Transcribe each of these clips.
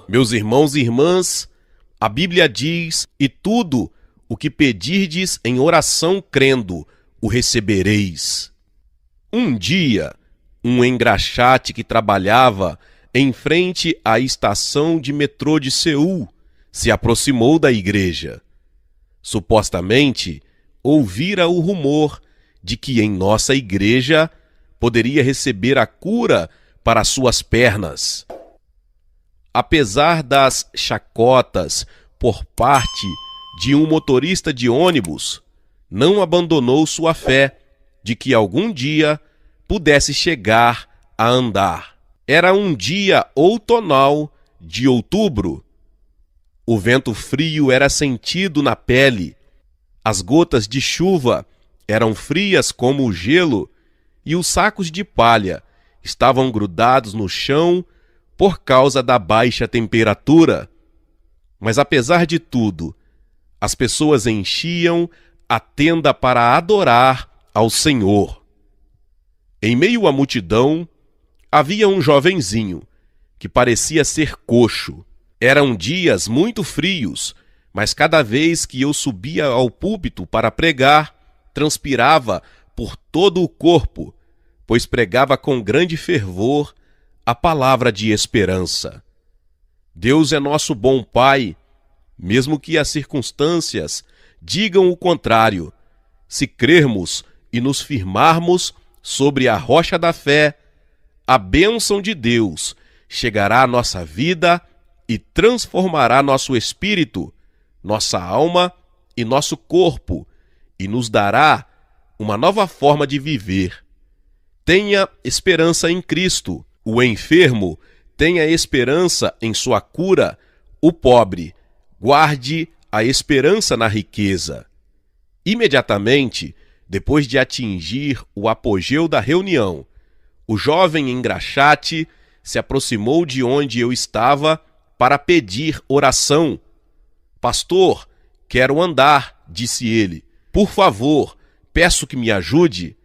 Meus irmãos e irmãs, a Bíblia diz: e tudo o que pedirdes em oração crendo, o recebereis. Um dia, um engraxate que trabalhava em frente à estação de metrô de Seul se aproximou da igreja. Supostamente, ouvira o rumor de que em nossa igreja poderia receber a cura para suas pernas. Apesar das chacotas por parte de um motorista de ônibus, não abandonou sua fé de que algum dia pudesse chegar a andar. Era um dia outonal de outubro. O vento frio era sentido na pele, as gotas de chuva eram frias como o gelo e os sacos de palha estavam grudados no chão por causa da baixa temperatura. Mas apesar de tudo, as pessoas enchiam a tenda para adorar ao Senhor. Em meio à multidão, havia um jovenzinho que parecia ser coxo. Eram dias muito frios, mas cada vez que eu subia ao púlpito para pregar, transpirava por todo o corpo, pois pregava com grande fervor a palavra de esperança. Deus é nosso bom Pai, mesmo que as circunstâncias digam o contrário. Se crermos e nos firmarmos sobre a rocha da fé, a bênção de Deus chegará à nossa vida e transformará nosso espírito, nossa alma e nosso corpo, e nos dará uma nova forma de viver. Tenha esperança em Cristo. O enfermo tenha esperança em sua cura. O pobre guarde a esperança na riqueza. Imediatamente, depois de atingir o apogeu da reunião, o jovem engraxate se aproximou de onde eu estava para pedir oração. Pastor, quero andar, disse ele. Por favor, peço que me ajude.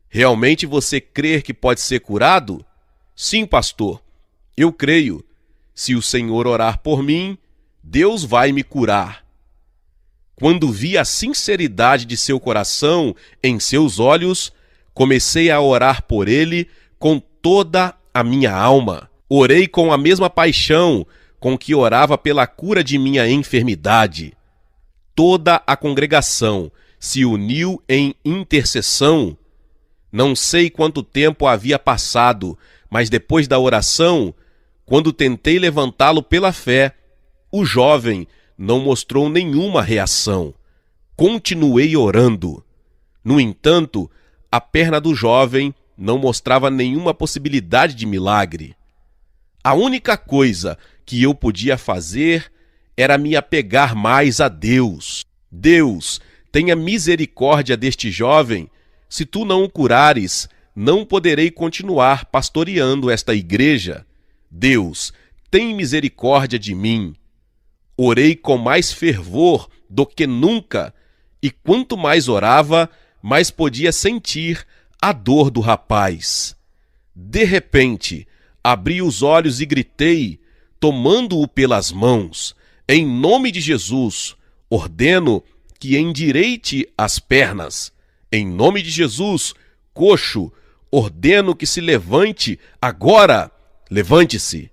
Realmente você crê que pode ser curado? Sim, pastor, eu creio. Se o Senhor orar por mim, Deus vai me curar. Quando vi a sinceridade de seu coração em seus olhos, comecei a orar por ele com toda a minha alma. Orei com a mesma paixão com que orava pela cura de minha enfermidade. Toda a congregação se uniu em intercessão. Não sei quanto tempo havia passado, mas depois da oração, quando tentei levantá-lo pela fé, o jovem não mostrou nenhuma reação. Continuei orando. No entanto, a perna do jovem não mostrava nenhuma possibilidade de milagre. A única coisa que eu podia fazer era me apegar mais a Deus. Deus, tenha misericórdia deste jovem. Se tu não o curares, não poderei continuar pastoreando esta igreja. Deus, tem misericórdia de mim. Orei com mais fervor do que nunca, e quanto mais orava, mais podia sentir a dor do rapaz. De repente, abri os olhos e gritei, tomando-o pelas mãos: em nome de Jesus, ordeno que endireite as pernas. Em nome de Jesus, coxo, ordeno que se levante agora. Levante-se.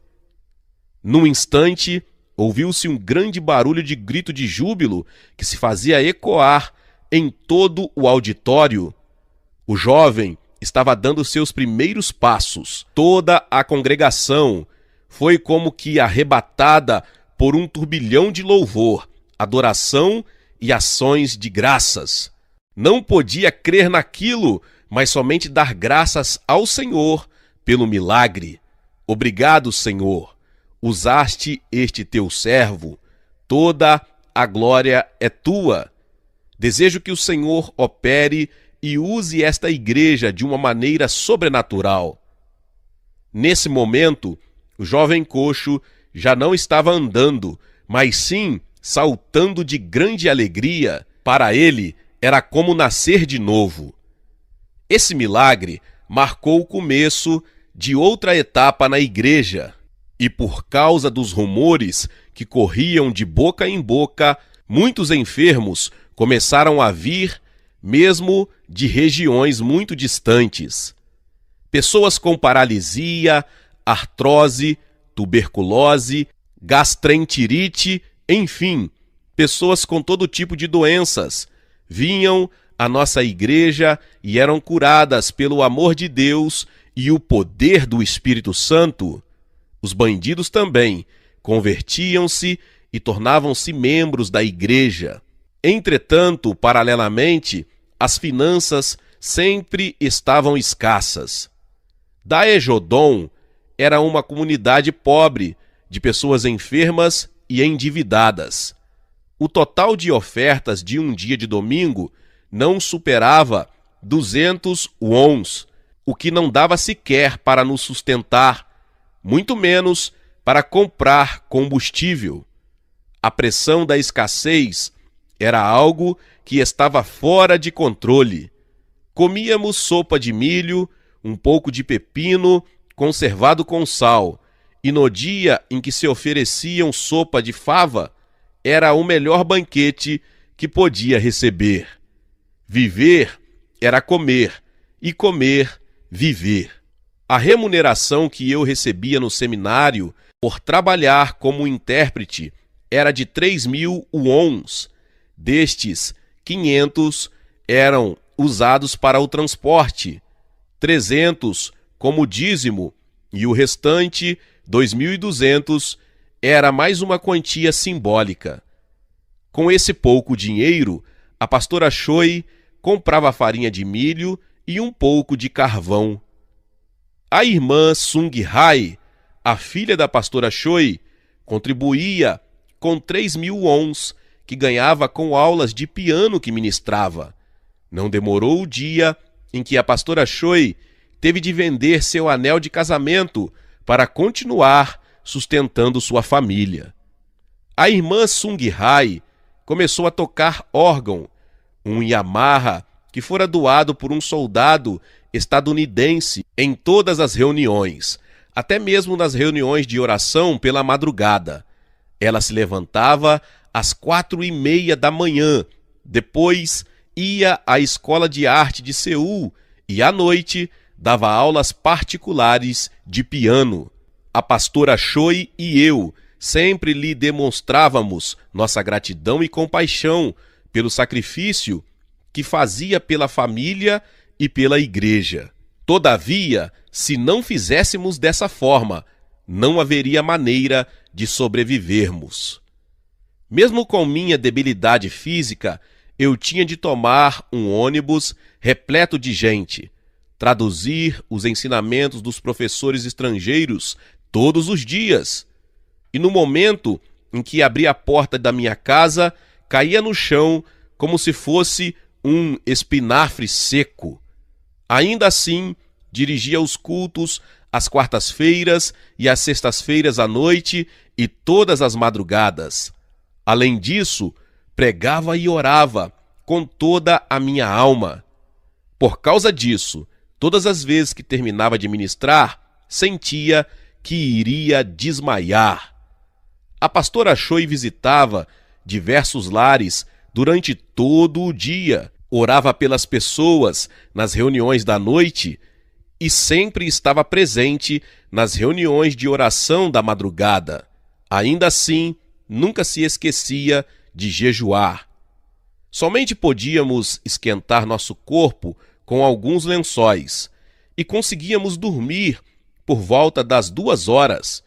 Num instante, ouviu-se um grande barulho de grito de júbilo que se fazia ecoar em todo o auditório. O jovem estava dando seus primeiros passos. Toda a congregação foi como que arrebatada por um turbilhão de louvor, adoração e ações de graças. Não podia crer naquilo, mas somente dar graças ao Senhor pelo milagre. Obrigado, Senhor. Usaste este teu servo. Toda a glória é tua. Desejo que o Senhor opere e use esta igreja de uma maneira sobrenatural. Nesse momento, o jovem coxo já não estava andando, mas sim saltando de grande alegria. Para ele, era como nascer de novo. Esse milagre marcou o começo de outra etapa na igreja. E por causa dos rumores que corriam de boca em boca, muitos enfermos começaram a vir, mesmo de regiões muito distantes. Pessoas com paralisia, artrose, tuberculose, gastroenterite, enfim, pessoas com todo tipo de doenças, vinham à nossa igreja e eram curadas pelo amor de Deus e o poder do Espírito Santo. Os bandidos também convertiam-se e tornavam-se membros da igreja. Entretanto, paralelamente, as finanças sempre estavam escassas. Daejodon era uma comunidade pobre, de pessoas enfermas e endividadas. O total de ofertas de um dia de domingo não superava 200 wons, o que não dava sequer para nos sustentar, muito menos para comprar combustível. A pressão da escassez era algo que estava fora de controle. Comíamos sopa de milho, um pouco de pepino conservado com sal, e no dia em que se ofereciam sopa de fava, era o melhor banquete que podia receber. Viver era comer, e comer, viver. A remuneração que eu recebia no seminário por trabalhar como intérprete era de 3.000 wons. Destes, 500 eram usados para o transporte, 300 como dízimo, e o restante, 2.200, era mais uma quantia simbólica. Com esse pouco dinheiro, a pastora Choi comprava farinha de milho e um pouco de carvão. A irmã Sung Hai, a filha da pastora Choi, contribuía com 3.000 wons, que ganhava com aulas de piano que ministrava. Não demorou o dia em que a pastora Choi teve de vender seu anel de casamento para continuar sustentando sua família. A irmã Sung Hai começou a tocar órgão, um Yamaha que fora doado por um soldado estadunidense em todas as reuniões, até mesmo nas reuniões de oração pela madrugada. Ela se levantava às 4:30 da manhã, depois ia à escola de arte de Seul e à noite dava aulas particulares de piano. A pastora Choi e eu sempre lhe demonstrávamos nossa gratidão e compaixão pelo sacrifício que fazia pela família e pela igreja. Todavia, se não fizéssemos dessa forma, não haveria maneira de sobrevivermos. Mesmo com minha debilidade física, eu tinha de tomar um ônibus repleto de gente, traduzir os ensinamentos dos professores estrangeiros todos os dias. E no momento em que abria a porta da minha casa, caía no chão como se fosse um espinafre seco. Ainda assim, dirigia os cultos às quartas-feiras e às sextas-feiras à noite e todas as madrugadas. Além disso, pregava e orava com toda a minha alma. Por causa disso, todas as vezes que terminava de ministrar, sentia que iria desmaiar. A pastora Choi visitava diversos lares durante todo o dia, orava pelas pessoas nas reuniões da noite e sempre estava presente nas reuniões de oração da madrugada. Ainda assim, nunca se esquecia de jejuar. Somente podíamos esquentar nosso corpo com alguns lençóis e conseguíamos dormir por volta das 2 horas,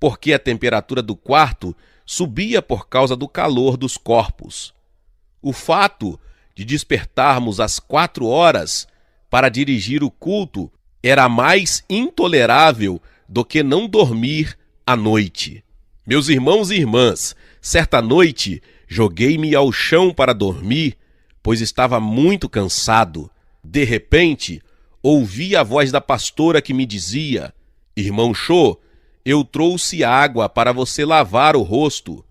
porque a temperatura do quarto subia por causa do calor dos corpos. O fato de despertarmos às 4 horas para dirigir o culto era mais intolerável do que não dormir à noite. Meus irmãos e irmãs, certa noite joguei-me ao chão para dormir, pois estava muito cansado. De repente, ouvi a voz da pastora que me dizia: "Irmão Cho, eu trouxe água para você lavar o rosto.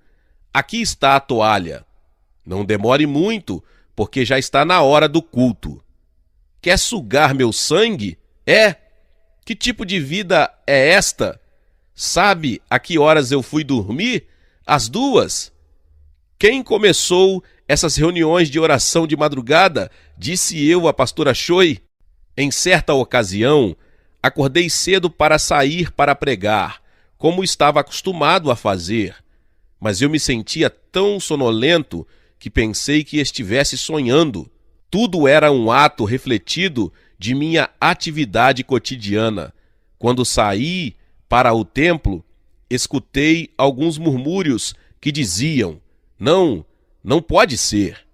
Aqui está a toalha. Não demore muito, porque já está na hora do culto." Quer sugar meu sangue? É? Que tipo de vida é esta? Sabe a que horas eu fui dormir? Às 2. Quem começou essas reuniões de oração de madrugada? Disse eu à pastora Choi. Em certa ocasião, acordei cedo para sair para pregar, como estava acostumado a fazer. Mas eu me sentia tão sonolento que pensei que estivesse sonhando. Tudo era um ato refletido de minha atividade cotidiana. Quando saí para o templo, escutei alguns murmúrios que diziam: não, não pode ser.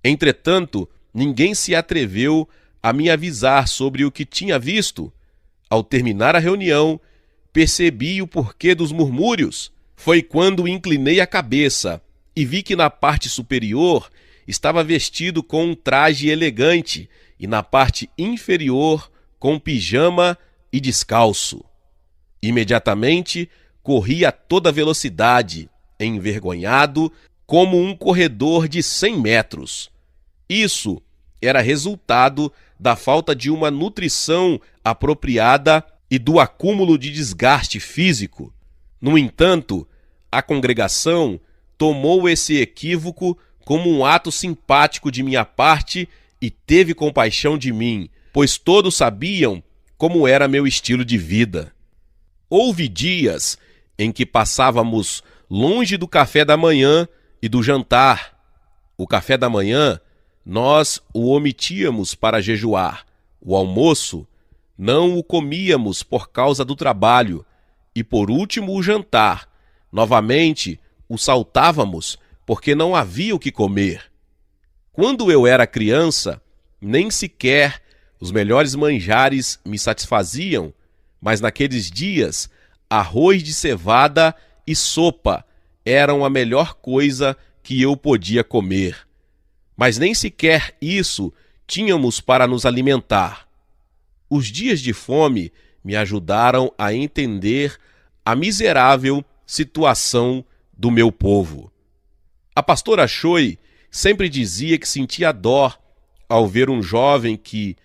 Entretanto, ninguém se atreveu a me avisar sobre o que tinha visto. Ao terminar a reunião, percebi o porquê dos murmúrios. Foi quando inclinei a cabeça e vi que na parte superior estava vestido com um traje elegante e na parte inferior com pijama e descalço. Imediatamente corri a toda velocidade, envergonhado, como um corredor de 100 metros. Isso era resultado da falta de uma nutrição apropriada e do acúmulo de desgaste físico. No entanto, a congregação tomou esse equívoco como um ato simpático de minha parte e teve compaixão de mim, pois todos sabiam como era meu estilo de vida. Houve dias em que passávamos longe do café da manhã e do jantar. O café da manhã nós o omitíamos para jejuar. O almoço não o comíamos por causa do trabalho. E por último o jantar. Novamente o saltávamos porque não havia o que comer. Quando eu era criança, nem sequer os melhores manjares me satisfaziam, mas naqueles dias, arroz de cevada e sopa eram a melhor coisa que eu podia comer. Mas nem sequer isso tínhamos para nos alimentar. Os dias de fome me ajudaram a entender a miserável situação do meu povo. A pastora Choi sempre dizia que sentia dó ao ver um jovem que,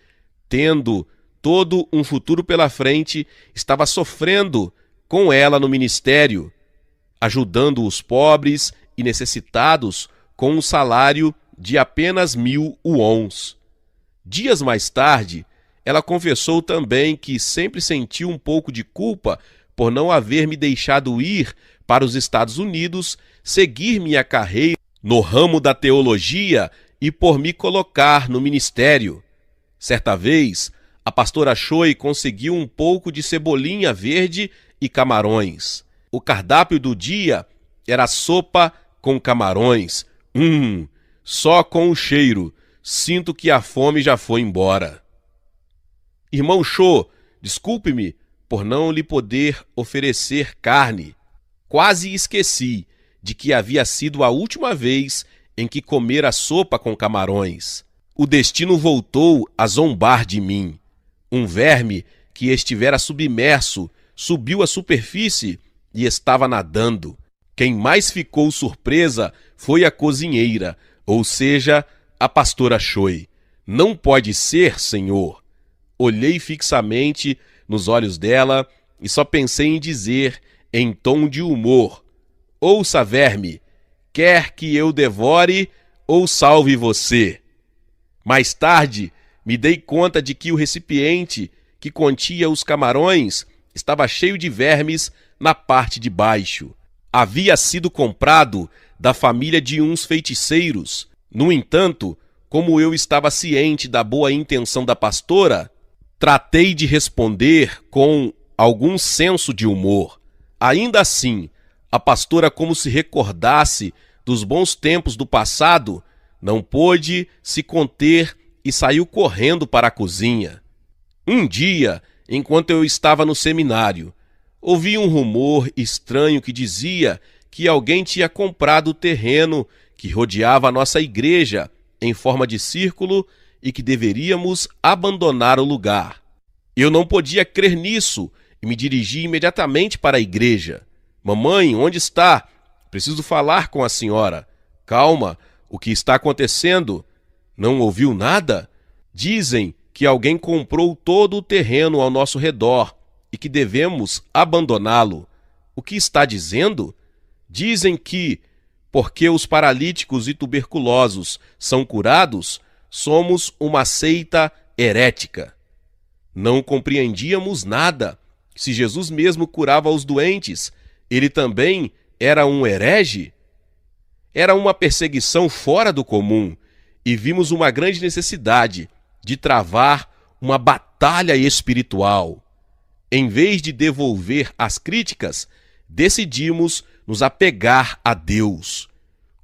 tendo todo um futuro pela frente, estava sofrendo com ela no ministério, ajudando os pobres e necessitados com um salário de apenas 1.000 wons. Dias mais tarde, ela confessou também que sempre sentiu um pouco de culpa por não haver me deixado ir para os Estados Unidos, seguir minha carreira no ramo da teologia e por me colocar no ministério. Certa vez, a pastora Choi conseguiu um pouco de cebolinha verde e camarões. O cardápio do dia era sopa com camarões. Só com o cheiro, sinto que a fome já foi embora. Irmão Cho, desculpe-me por não lhe poder oferecer carne. Quase esqueci de que havia sido a última vez em que comera sopa com camarões. O destino voltou a zombar de mim. Um verme que estivera submerso subiu à superfície e estava nadando. Quem mais ficou surpresa foi a cozinheira, ou seja, a pastora Choi. Não pode ser, Senhor. Olhei fixamente nos olhos dela e só pensei em dizer, em tom de humor: ouça, verme, quer que eu devore ou salve você? Mais tarde, me dei conta de que o recipiente que continha os camarões estava cheio de vermes na parte de baixo. Havia sido comprado da família de uns feiticeiros. No entanto, como eu estava ciente da boa intenção da pastora, tratei de responder com algum senso de humor. Ainda assim, a pastora, como se recordasse dos bons tempos do passado, não pôde se conter e saiu correndo para a cozinha. Um dia, enquanto eu estava no seminário, ouvi um rumor estranho que dizia que alguém tinha comprado o terreno que rodeava a nossa igreja em forma de círculo e que deveríamos abandonar o lugar. Eu não podia crer nisso e me dirigi imediatamente para a igreja. Mamãe, onde está? Preciso falar com a senhora. Calma, o que está acontecendo? Não ouviu nada? Dizem que alguém comprou todo o terreno ao nosso redor e que devemos abandoná-lo. O que está dizendo? Dizem que, porque os paralíticos e tuberculosos são curados, somos uma seita herética. Não compreendíamos nada. Se Jesus mesmo curava os doentes, ele também era um herege? Era uma perseguição fora do comum e vimos uma grande necessidade de travar uma batalha espiritual. Em vez de devolver as críticas, decidimos nos apegar a Deus.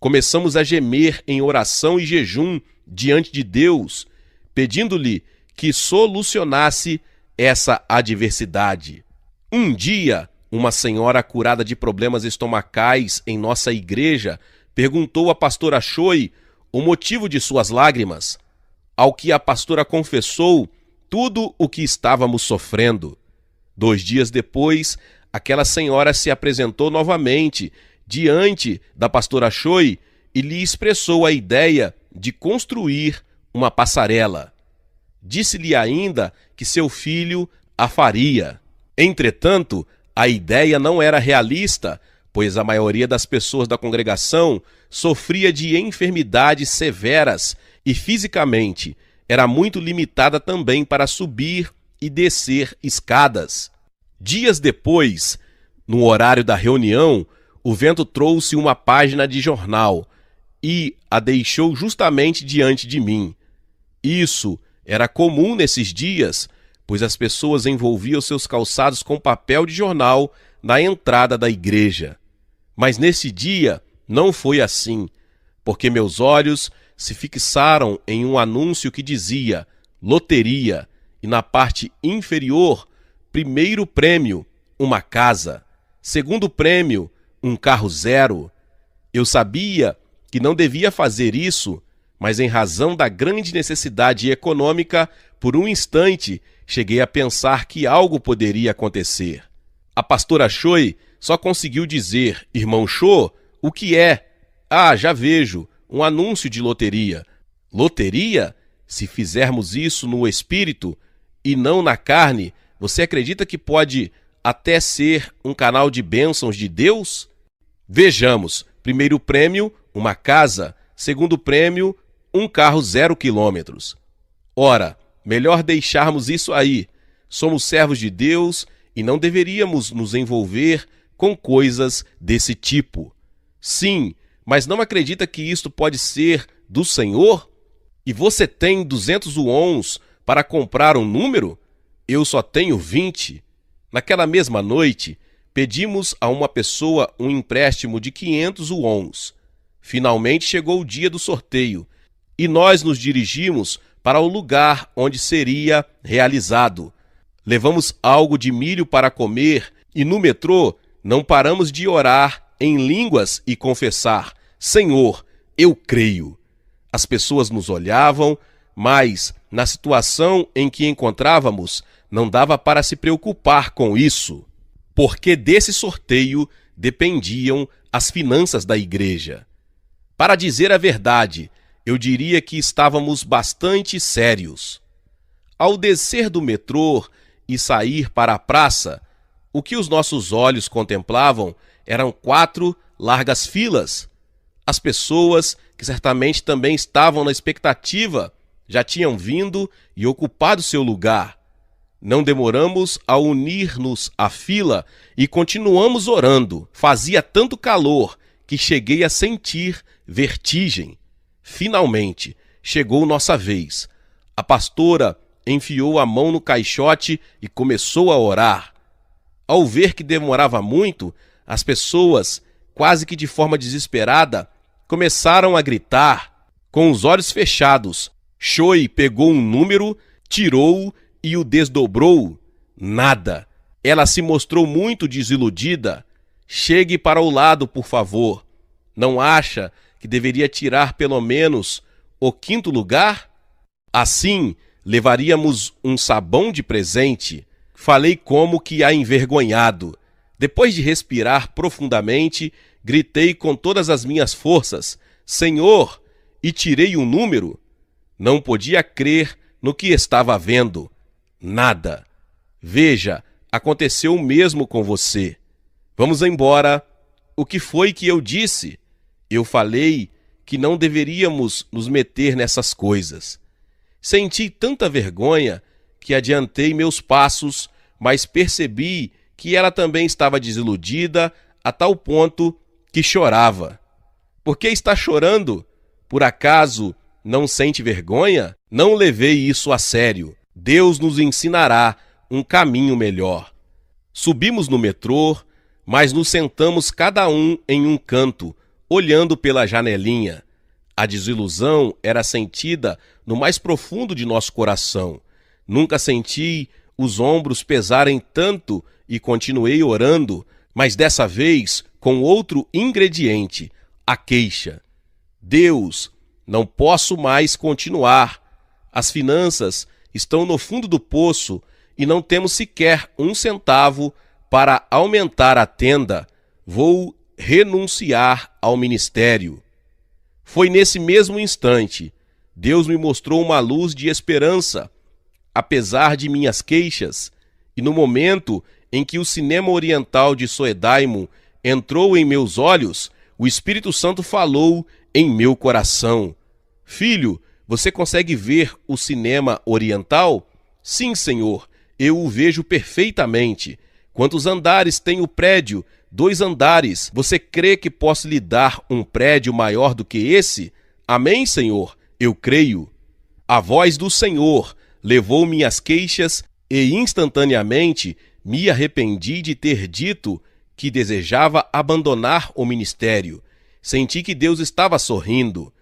Começamos a gemer em oração e jejum diante de Deus, pedindo-lhe que solucionasse essa adversidade. Um dia, uma senhora curada de problemas estomacais em nossa igreja perguntou à pastora Choi o motivo de suas lágrimas, ao que a pastora confessou tudo o que estávamos sofrendo. 2 dias depois, aquela senhora se apresentou novamente diante da pastora Choi e lhe expressou a ideia de construir uma passarela. Disse-lhe ainda que seu filho a faria. Entretanto, a ideia não era realista, pois a maioria das pessoas da congregação sofria de enfermidades severas e fisicamente era muito limitada também para subir e descer escadas. Dias depois, no horário da reunião, o vento trouxe uma página de jornal e a deixou justamente diante de mim. Isso era comum nesses dias, pois as pessoas envolviam seus calçados com papel de jornal na entrada da igreja. Mas nesse dia não foi assim, porque meus olhos se fixaram em um anúncio que dizia loteria e na parte inferior, primeiro prêmio, uma casa, segundo prêmio, um carro zero. Eu sabia que não devia fazer isso, mas em razão da grande necessidade econômica, por um instante, cheguei a pensar que algo poderia acontecer. A pastora Choi só conseguiu dizer, irmão Cho, o que é? Ah, já vejo, um anúncio de loteria. Loteria? Se fizermos isso no espírito e não na carne, você acredita que pode até ser um canal de bênçãos de Deus? Vejamos, primeiro prêmio, uma casa, segundo prêmio, um carro 0 quilômetros. Ora, melhor deixarmos isso aí. Somos servos de Deus e não deveríamos nos envolver com coisas desse tipo. Sim, mas não acredita que isto pode ser do Senhor? E você tem 200 wons para comprar um número? Eu só tenho 20. Naquela mesma noite, pedimos a uma pessoa um empréstimo de 500 wons. Finalmente chegou o dia do sorteio e nós nos dirigimos para o lugar onde seria realizado. Levamos algo de milho para comer e no metrô não paramos de orar em línguas e confessar: Senhor, eu creio. As pessoas nos olhavam, mas na situação em que encontrávamos, não dava para se preocupar com isso, porque desse sorteio dependiam as finanças da igreja. Para dizer a verdade, eu diria que estávamos bastante sérios. Ao descer do metrô e sair para a praça, o que os nossos olhos contemplavam eram 4 largas filas. As pessoas, que certamente também estavam na expectativa, já tinham vindo e ocupado seu lugar. Não demoramos a unir-nos à fila e continuamos orando. Fazia tanto calor que cheguei a sentir vertigem. Finalmente, chegou nossa vez. A pastora enfiou a mão no caixote e começou a orar. Ao ver que demorava muito, as pessoas, quase que de forma desesperada, começaram a gritar. Com os olhos fechados, Choi pegou um número, tirou-o e o desdobrou. Nada. Ela se mostrou muito desiludida. Chegue para o lado, por favor. Não acha que deveria tirar pelo menos o 5º lugar? Assim, levaríamos um sabão de presente. Falei como que a envergonhado. Depois de respirar profundamente, gritei com todas as minhas forças: Senhor! E tirei um número. Não podia crer no que estava vendo. Nada. Veja, aconteceu o mesmo com você. Vamos embora. O que foi que eu disse? Eu falei que não deveríamos nos meter nessas coisas. Senti tanta vergonha que adiantei meus passos, mas percebi que ela também estava desiludida a tal ponto que chorava. Por que está chorando? Por acaso não sente vergonha? Não levei isso a sério. Deus nos ensinará um caminho melhor. Subimos no metrô, mas nos sentamos cada um em um canto, olhando pela janelinha. A desilusão era sentida no mais profundo de nosso coração. Nunca senti os ombros pesarem tanto e continuei orando, mas dessa vez com outro ingrediente, a queixa. Deus, não posso mais continuar. As finanças estão no fundo do poço e não temos sequer um centavo para aumentar a tenda. Vou renunciar ao ministério. Foi nesse mesmo instante, Deus me mostrou uma luz de esperança, apesar de minhas queixas, e no momento em que o cinema oriental de Soedaimon entrou em meus olhos, o Espírito Santo falou em meu coração. Filho, você consegue ver o cinema oriental? Sim, Senhor, eu o vejo perfeitamente. Quantos andares tem o prédio? 2 andares. Você crê que posso lhe dar um prédio maior do que esse? Amém, Senhor? Eu creio. A voz do Senhor levou minhas queixas e instantaneamente me arrependi de ter dito que desejava abandonar o ministério. Senti que Deus estava sorrindo.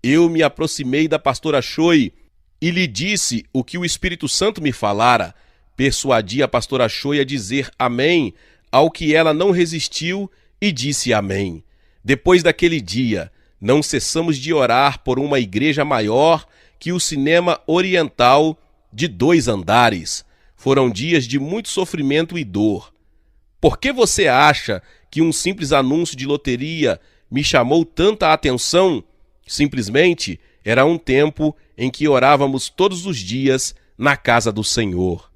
Eu me aproximei da pastora Choi e lhe disse o que o Espírito Santo me falara. Persuadi a pastora Choi a dizer amém, ao que ela não resistiu e disse amém. Depois daquele dia, não cessamos de orar por uma igreja maior que o cinema oriental de 2 andares. Foram dias de muito sofrimento e dor. Por que você acha que um simples anúncio de loteria me chamou tanta atenção? Simplesmente era um tempo em que orávamos todos os dias na casa do Senhor.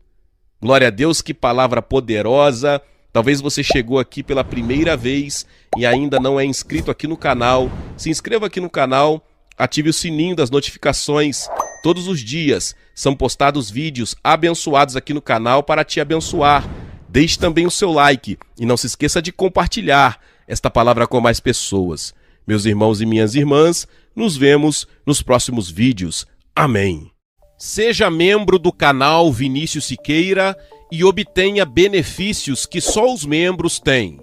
Glória a Deus, que palavra poderosa. Talvez você chegou aqui pela primeira vez e ainda não é inscrito aqui no canal. Se inscreva aqui no canal, ative o sininho das notificações. Todos os dias são postados vídeos abençoados aqui no canal para te abençoar. Deixe também o seu like e não se esqueça de compartilhar esta palavra com mais pessoas. Meus irmãos e minhas irmãs, nos vemos nos próximos vídeos. Amém. Seja membro do canal Vinícius Siqueira e obtenha benefícios que só os membros têm.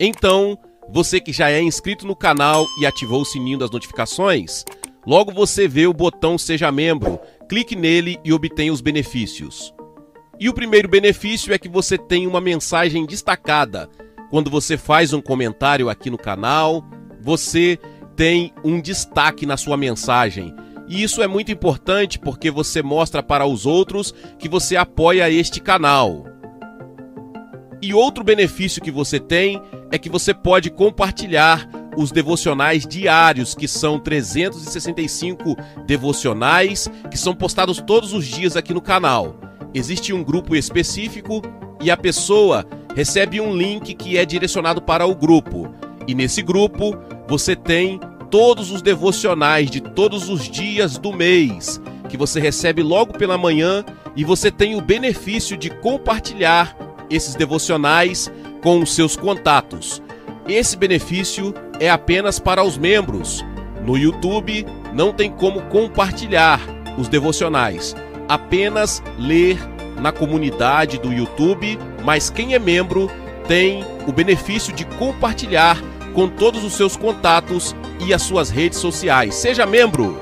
Então, você que já é inscrito no canal e ativou o sininho das notificações, logo você vê o botão Seja Membro, clique nele e obtenha os benefícios. E o primeiro benefício é que você tem uma mensagem destacada. Quando você faz um comentário aqui no canal, você tem um destaque na sua mensagem. E isso é muito importante porque você mostra para os outros que você apoia este canal. E outro benefício que você tem é que você pode compartilhar os devocionais diários, que são 365 devocionais, que são postados todos os dias aqui no canal. Existe um grupo específico e a pessoa recebe um link que é direcionado para o grupo. E nesse grupo você tem todos os devocionais de todos os dias do mês, que você recebe logo pela manhã, e você tem o benefício de compartilhar esses devocionais com os seus contatos. Esse benefício é apenas para os membros. No YouTube não tem como compartilhar os devocionais, apenas ler na comunidade do YouTube, mas quem é membro tem o benefício de compartilhar com todos os seus contatos e as suas redes sociais. Seja membro!